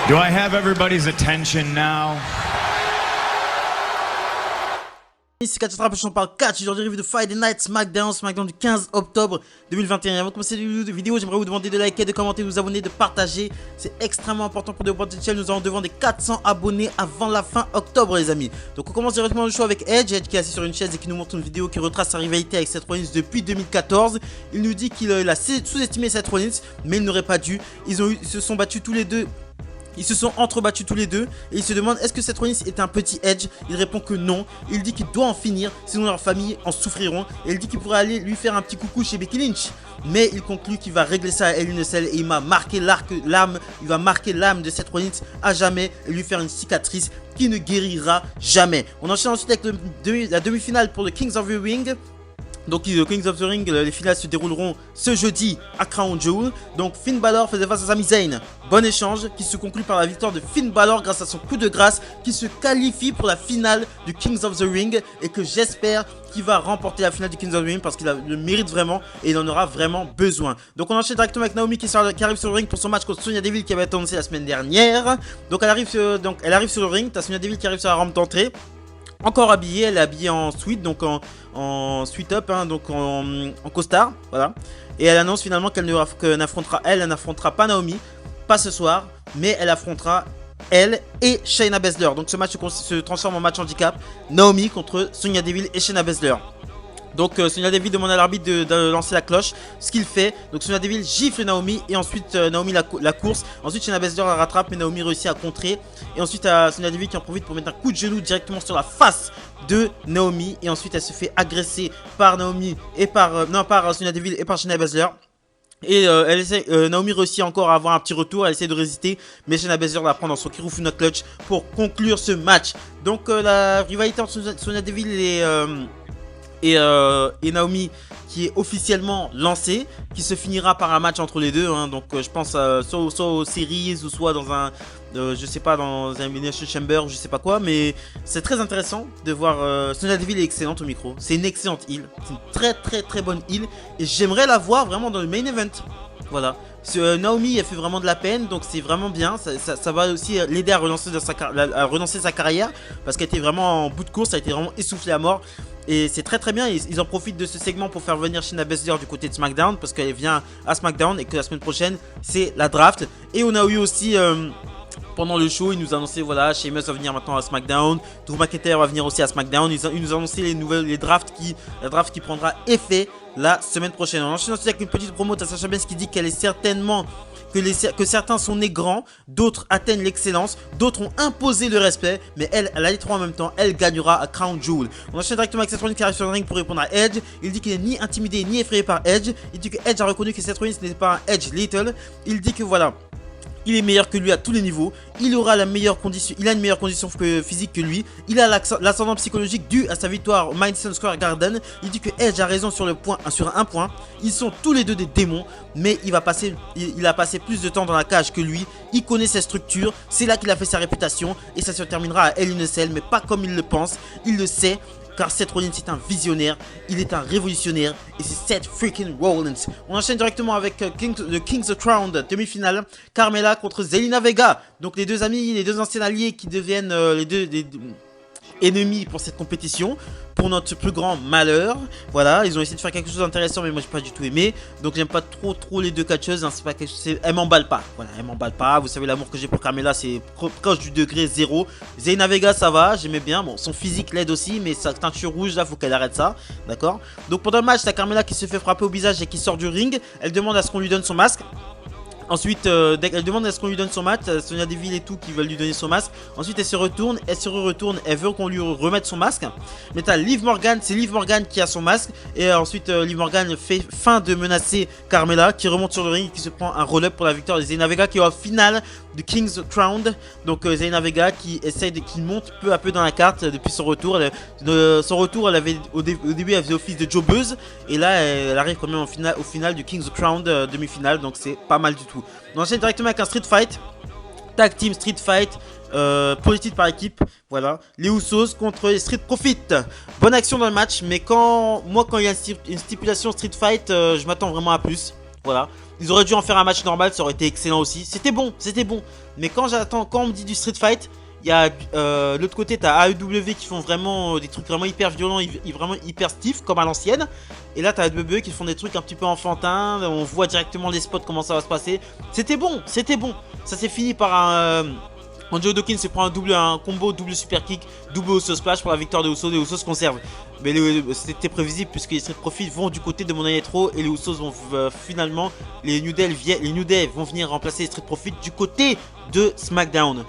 Do I have everybody's attention now? Ici Catch Attrape, on parle catch. Aujourd'hui, review de Friday Night SmackDown du 15 octobre 2021. Avant de commencer la vidéo, j'aimerais vous demander de liker, de commenter, de vous abonner, de partager. C'est extrêmement important pour développer cette chaîne. Nous avons devant des 400 abonnés avant la fin octobre, les amis. Donc, on commence directement le show avec Edge. Edge qui est assis sur une chaise et qui nous montre une vidéo qui retrace sa rivalité avec Seth Rollins depuis 2014. Il nous dit qu'il a sous-estimé Seth Rollins, mais il n'aurait pas dû. Ils se sont battus tous les deux. Ils se sont entrebattus tous les deux et il se demande est-ce que Seth Rollins est un petit Edge. Il répond que non. Il dit qu'il doit en finir, sinon leur famille en souffriront. Et il dit qu'il pourrait aller lui faire un petit coucou chez Becky Lynch. Mais il conclut qu'il va régler ça à Hell in a Cell et il m'a marqué l'âme. Il va marquer l'âme de Seth Rollins à jamais et lui faire une cicatrice qui ne guérira jamais. On enchaîne ensuite avec la demi-finale pour le Kings of the Ring. Donc Kings of the Ring, les finales se dérouleront ce jeudi à Crown Jewel. Donc Finn Balor faisait face à Sami Zayn. Bon échange qui se conclut par la victoire de Finn Balor grâce à son coup de grâce qui se qualifie pour la finale du Kings of the Ring et que j'espère qu'il va remporter la finale du Kings of the Ring parce qu'il le mérite vraiment et il en aura vraiment besoin. Donc on enchaîne directement avec Naomi qui arrive sur le ring pour son match contre Sonya Deville qui avait été annoncé la semaine dernière. Donc elle arrive sur le ring, t'as Sonya Deville qui arrive sur la rampe d'entrée. Encore habillée, elle est habillée en suite, donc en suite up, hein, donc en costard, voilà. Et elle annonce finalement qu'elle n'affrontera pas Naomi, pas ce soir, mais elle affrontera elle et Shayna Baszler. Donc ce match se transforme en match handicap, Naomi contre Sonya Deville et Shayna Baszler. Donc Sonya Deville demande à l'arbitre de lancer la cloche, ce qu'il fait. Donc Sonya Deville gifle Naomi et ensuite Naomi la course. Ensuite Shayna Baszler la rattrape mais Naomi réussit à contrer. Et ensuite Sonya Deville qui en profite pour mettre un coup de genou directement sur la face de Naomi. Et ensuite elle se fait agresser par Naomi et par Sonya Deville et par Shayna Baszler. Et Naomi réussit encore à avoir un petit retour, elle essaie de résister, mais Shayna Baszler la prend dans son Kirufuna Clutch pour conclure ce match. Donc la rivalité entre Sonya Deville et Naomi qui est officiellement lancée, qui se finira par un match entre les deux, hein. Donc je pense soit aux series ou soit dans un je sais pas, dans un Elimination Chamber ou je sais pas quoi, mais c'est très intéressant de voir. Sonya Deville est excellente au micro, c'est une excellente heel, c'est une très bonne heel et j'aimerais la voir vraiment dans le main event. Voilà, Naomi elle fait vraiment de la peine, donc c'est vraiment bien, ça va aussi l'aider à relancer sa carrière parce qu'elle était vraiment en bout de course, elle a été vraiment essoufflée à mort. Et c'est très bien, ils en profitent de ce segment pour faire venir Shayna Baszler du côté de SmackDown parce qu'elle vient à SmackDown et que la semaine prochaine c'est la draft. Et on a eu aussi pendant le show, ils nous annonçaient voilà, Sheamus va venir maintenant à SmackDown, Drew McIntyre va venir aussi à SmackDown. Ils nous annonçaient la draft qui prendra effet la semaine prochaine. On enchaîne ensuite avec une petite promo de Sasha Banks qui dit qu'elle est certainement que certains sont nés grands, d'autres atteignent l'excellence, d'autres ont imposé le respect, mais elle a les trois en même temps, elle gagnera à Crown Jewel. On enchaîne directement avec Seth Rollins qui arrive sur le ring pour répondre à Edge. Il dit qu'il n'est ni intimidé ni effrayé par Edge. Il dit que Edge a reconnu que Seth Rollins n'était pas un Edge Little. Il dit que voilà, il est meilleur que lui à tous les niveaux. Il a une meilleure condition physique que lui. Il a l'ascendant psychologique dû à sa victoire au Madison Square Garden. Il dit que Edge a raison sur un point. Ils sont tous les deux des démons, mais il a passé plus de temps dans la cage que lui. Il connaît ses structures. C'est là qu'il a fait sa réputation et ça se terminera à Hell in a Cell, mais pas comme il le pense. Il le sait. Car Seth Rollins est un visionnaire, il est un révolutionnaire et c'est Seth freaking Rollins. On enchaîne directement avec le Kings of Crown demi-finale, Carmella contre Zelina Vega. Donc les deux amis, les deux anciens alliés qui deviennent les deux ennemis pour cette compétition, pour notre plus grand malheur. Voilà, ils ont essayé de faire quelque chose d'intéressant mais moi j'ai pas du tout aimé. Donc j'aime pas trop les deux catcheuses, hein. Elle m'emballe pas. Voilà, elle m'emballe pas. Vous savez l'amour que j'ai pour Carmella, c'est proche du degré 0. Zelina Vega ça va, j'aimais bien. Bon, son physique l'aide aussi, mais sa teinture rouge là, faut qu'elle arrête ça. D'accord. Donc pendant le match, t'as Carmella qui se fait frapper au visage et qui sort du ring. Elle demande à ce qu'on lui donne son masque. Ensuite, elle demande à ce qu'on lui donne son masque, Sonya Deville et tout qui veulent lui donner son masque. Ensuite, elle se retourne, elle veut qu'on lui remette son masque. Mais t'as Liv Morgan, c'est Liv Morgan qui a son masque. Et ensuite, Liv Morgan fait fin de menacer Carmella qui remonte sur le ring et qui se prend un roll-up pour la victoire de Zelina Vega qui est au final du King's Crown. Donc Zelina Vega qui monte peu à peu dans la carte depuis son retour. Elle avait au début elle faisait office de jobbeuse et là elle arrive quand même au final du King's Crown demi-finale, donc c'est pas mal du tout. On enchaîne directement avec un street fight, tag team street fight, politique par équipe. Voilà, les Usos contre les Street Profits. Bonne action dans le match, mais quand il y a une stipulation street fight, je m'attends vraiment à plus. Voilà. Ils auraient dû en faire un match normal, ça aurait été excellent aussi. C'était bon, c'était bon. Mais quand on me dit du Street Fight, il y a l'autre côté, t'as AEW qui font vraiment des trucs vraiment hyper violents, vraiment hyper stiff comme à l'ancienne. Et là, t'as AEW qui font des trucs un petit peu enfantins. On voit directement les spots, comment ça va se passer. C'était bon, c'était bon. Ça s'est fini par un... Angelo Dawkins se prend un combo double super kick, double Uso splash pour la victoire de Usos. Les Usos se conservent. Mais c'était prévisible puisque les Street Profits vont du côté de Monday Night Raw et les Usos vont finalement, les New Day vont venir remplacer les Street Profits du côté de SmackDown.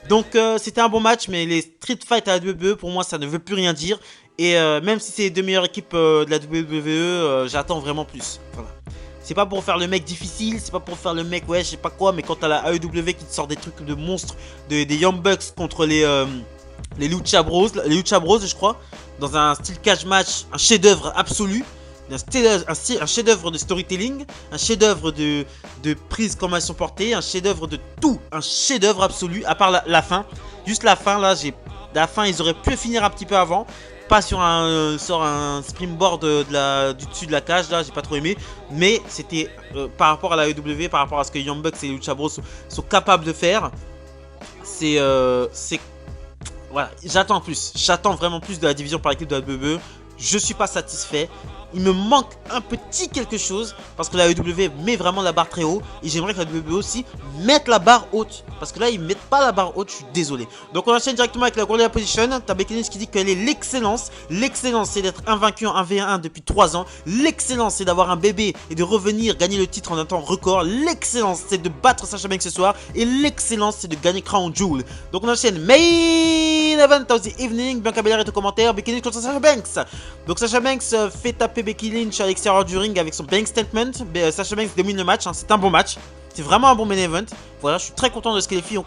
Donc c'était un bon match, mais les Street Fight à la WWE, pour moi, ça ne veut plus rien dire. Et même si c'est les deux meilleures équipes de la WWE, j'attends vraiment plus. Voilà. C'est pas pour faire le mec difficile, c'est pas pour faire le mec, ouais, je sais pas quoi, mais quand t'as la AEW qui te sort des trucs de monstres, des Young Bucks contre les Lucha Bros, je crois, dans un style catch match, un chef-d'œuvre absolu. Un chef-d'œuvre de storytelling, un chef-d'œuvre de prise comme elles sont portées, un chef-d'œuvre de tout, un chef-d'œuvre absolu, à part la fin. Juste la fin, là, la fin, ils auraient pu finir un petit peu avant. Pas sur un springboard du dessus de la cage, là, j'ai pas trop aimé. Mais c'était par rapport à la AEW, par rapport à ce que Young Bucks et Lucha Bros sont capables de faire. C'est voilà, j'attends plus. J'attends vraiment plus de la division par équipe de la WWE. Je suis pas satisfait. Il me manque un petit quelque chose parce que la AEW met vraiment la barre très haut et j'aimerais que la WWE aussi mette la barre haute parce que là ils mettent pas la barre haute, je suis désolé. Donc on enchaîne directement avec la Gorilla Position. T'as Becky Lynch qui dit qu'elle est l'excellence. L'excellence c'est d'être invaincu en 1v1 depuis 3 ans. L'excellence c'est d'avoir un bébé et de revenir gagner le titre en un temps record. L'excellence c'est de battre Sasha Banks ce soir et l'excellence c'est de gagner Crown Jewel. Donc on enchaîne Main Event of the Evening. Bianca Belair est au commentaire. Becky Lynch contre Sasha Banks. Donc Sasha Banks fait taper Becky Lynch à l'extérieur du ring avec son bank statement. Sasha Banks domine le match, hein. C'est un bon match. C'est vraiment un bon main event. Voilà, je suis très content de ce que les filles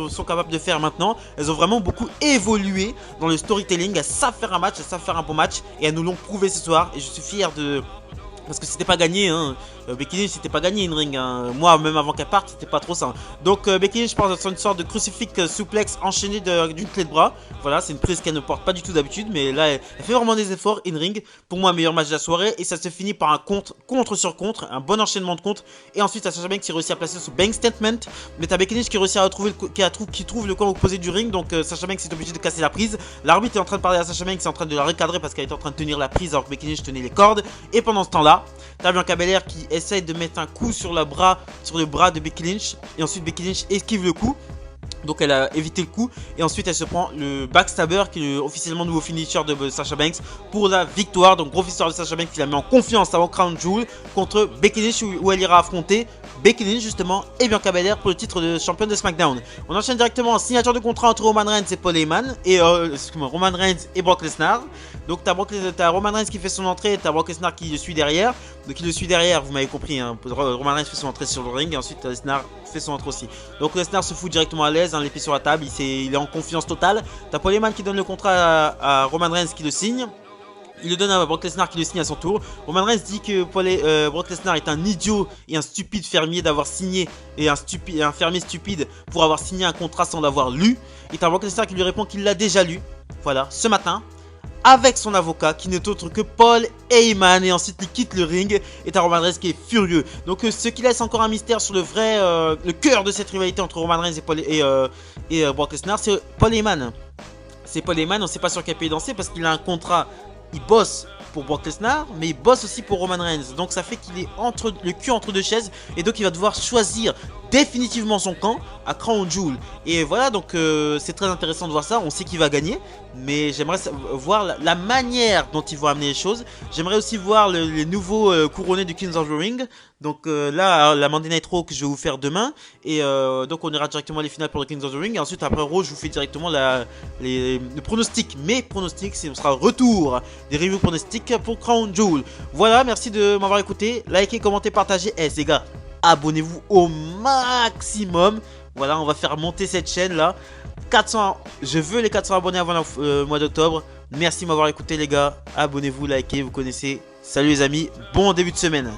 sont capables de faire maintenant. Elles ont vraiment beaucoup évolué dans le storytelling. Elles savent faire un match, elles savent faire un bon match. Et elles nous l'ont prouvé ce soir. Et je suis fier de... Parce que c'était pas gagné, hein. Becky Lynch c'était pas gagné in ring, hein. Moi même avant qu'elle parte c'était pas trop ça. Donc Becky Lynch porte une sorte de crucifix suplex enchaîné d'une clé de bras. Voilà, c'est une prise qu'elle ne porte pas du tout d'habitude. Mais là elle fait vraiment des efforts in ring. Pour moi meilleur match de la soirée. Et ça se finit par un contre sur contre. Un bon enchaînement de contre. Et ensuite t'as Sasha Banks qui réussit à placer son bank statement. Mais t'as Becky Lynch qui réussit à retrouver qui trouve le coin opposé du ring. Donc Sasha Banks est obligé de casser la prise. L'arbitre est en train de parler à Sasha Banks, est en train de la recadrer parce qu'elle est en train de tenir la prise alors que Becky Lynch tenait les cordes. Et pendant ce temps là, t'as Bianca Belair qui essaye de mettre un coup sur le bras de Becky Lynch. Et ensuite Becky Lynch esquive le coup. Donc elle a évité le coup. Et ensuite elle se prend le backstabber qui est officiellement nouveau finisher de Sasha Banks pour la victoire. Donc gros victoire de Sasha Banks qui la met en confiance avant Crown Jewel contre Becky Lynch où elle ira affronter Becky Lynch justement et Bianca Belair pour le titre de championne de SmackDown. On enchaîne directement en signature de contrat entre Roman Reigns et Paul Heyman. Et Roman Reigns et Brock Lesnar. Donc t'as Roman Reigns qui fait son entrée, t'as Brock Lesnar qui le suit derrière. Donc il le suit derrière, vous m'avez compris, hein. Roman Reigns fait son entrée sur le ring et ensuite Lesnar fait son entrée aussi. Donc Lesnar se fout directement à l'aise, hein, l'épée sur la table, il est en confiance totale. T'as Paul Heyman qui donne le contrat à Roman Reigns qui le signe. Il le donne à Brock Lesnar qui le signe à son tour. Roman Reigns dit que Brock Lesnar est un idiot et un stupide fermier d'avoir signé et un fermier stupide pour avoir signé un contrat sans l'avoir lu. Et t'as Brock Lesnar qui lui répond qu'il l'a déjà lu. Voilà, ce matin. Avec son avocat qui n'est autre que Paul Heyman. Et ensuite il quitte le ring. Et t'as Roman Reigns qui est furieux. Donc ce qui laisse encore un mystère sur le cœur de cette rivalité entre Roman Reigns et Brock Lesnar, c'est Paul Heyman. C'est Paul Heyman, on sait pas sur quel pays danser parce qu'il a un contrat. Il bosse pour Brock Lesnar, mais il bosse aussi pour Roman Reigns. Donc ça fait qu'il est le cul entre deux chaises. Et donc il va devoir choisir définitivement son camp à Crown Jewel. Et voilà, donc c'est très intéressant de voir ça. On sait qu'il va gagner, mais j'aimerais voir la manière dont ils vont amener les choses. J'aimerais aussi voir les nouveaux couronnés du Kings of the Ring. Donc là, la Monday Night Raw que je vais vous faire demain. Et donc on ira directement les finales pour le Kings of the Ring. Et ensuite après Raw, je vous fais directement le pronostic. Mes pronostics, ce sera retour des reviews pronostics pour Crown Jewel. Voilà, merci de m'avoir écouté. Likez, commentez, partagez. Les gars, abonnez-vous au maximum. Voilà, on va faire monter cette chaîne là. 400, je veux les 400 abonnés avant le mois d'octobre. Merci de m'avoir écouté les gars. Abonnez-vous, likez, vous connaissez. Salut les amis, bon début de semaine.